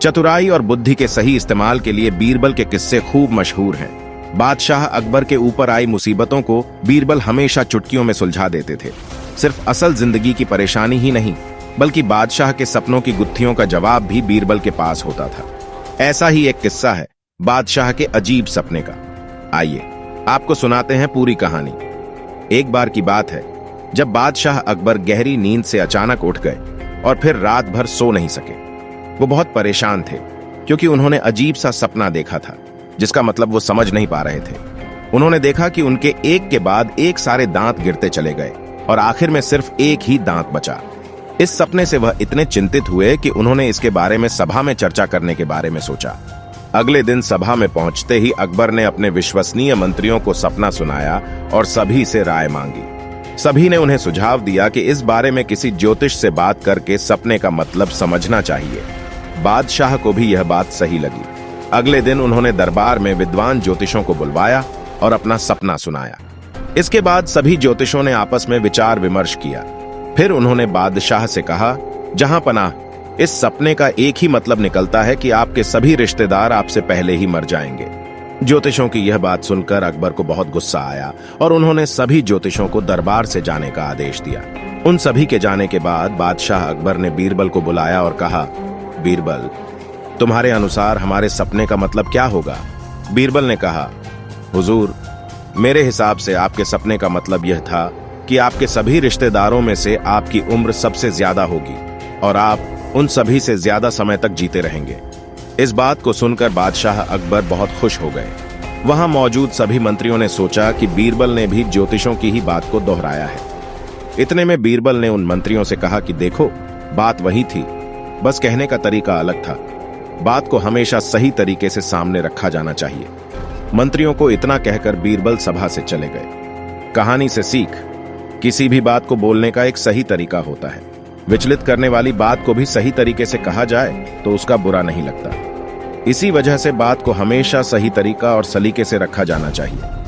चतुराई और बुद्धि के सही इस्तेमाल के लिए बीरबल के किस्से खूब मशहूर हैं। बादशाह अकबर के ऊपर आई मुसीबतों को बीरबल हमेशा चुटकियों में सुलझा देते थे। सिर्फ असल जिंदगी की परेशानी ही नहीं, बल्कि बादशाह के सपनों की गुत्थियों का जवाब भी बीरबल के पास होता था। ऐसा ही एक किस्सा है बादशाह के अजीब सपने का। आइए आपको सुनाते हैं पूरी कहानी। एक बार की बात है जब बादशाह अकबर गहरी नींद से अचानक उठ गए और फिर रात भर सो नहीं सके। वो बहुत परेशान थे क्योंकि उन्होंने अजीब सा सपना देखा था, जिसका मतलब वो समझ नहीं पा रहे थे। उन्होंने देखा कि उनके एक के बाद एक सारे दांत गिरते चले गए और आखिर में सिर्फ एक ही दांत बचा। इस सपने से वह इतने चिंतित हुए कि उन्होंने इसके बारे में सभा में चर्चा करने के बारे में सोचा। अगले दिन सभा में पहुंचते ही अकबर ने अपने विश्वसनीय मंत्रियों को सपना सुनाया और सभी से राय मांगी। सभी ने उन्हें सुझाव दिया कि इस बारे में किसी ज्योतिष से बात करके सपने का मतलब समझना चाहिए। बादशाह को भी यह बात सही लगी। अगले दिन उन्होंने दरबार में विद्वान ज्योतिषों को बुलवाया और अपना सपना सुनाया। इसके बाद सभी ज्योतिषों ने आपस में विचार विमर्श किया। फिर उन्होंने बादशाह से कहा, जहां पनाह, इस सपने का एक ही मतलब निकलता है कि आपके सभी रिश्तेदार आपसे पहले ही मर जाएंगे। ज्योतिषों की यह बात सुनकर अकबर को बहुत गुस्सा आया और उन्होंने सभी ज्योतिषों को दरबार से जाने का आदेश दिया। उन सभी के जाने के बाद बादशाह अकबर ने बीरबल को बुलाया और कहा, बीरबल, तुम्हारे अनुसार हमारे सपने का मतलब क्या होगा? बीरबल ने कहा, हुजूर, मेरे हिसाब से आपके सपने का मतलब यह था कि आपके सभी रिश्तेदारों में से आपकी उम्र सबसे ज्यादा होगी और आप उन सभी से ज्यादा समय तक जीते रहेंगे। इस बात को सुनकर बादशाह अकबर बहुत खुश हो गए। वहां मौजूद सभी मंत्रियों ने सोचा कि बीरबल ने भी ज्योतिषों की ही बात को दोहराया है। इतने में बीरबल ने उन मंत्रियों से कहा कि देखो, बात वही थी, बस कहने का तरीका अलग था। बात को हमेशा सही तरीके से सामने रखा जाना चाहिए। मंत्रियों को इतना कहकर बीरबल सभा से चले गए। कहानी से सीख, किसी भी बात को बोलने का एक सही तरीका होता है। विचलित करने वाली बात को भी सही तरीके से कहा जाए तो उसका बुरा नहीं लगता। इसी वजह से बात को हमेशा सही तरीका और सलीके से रखा जाना चाहिए।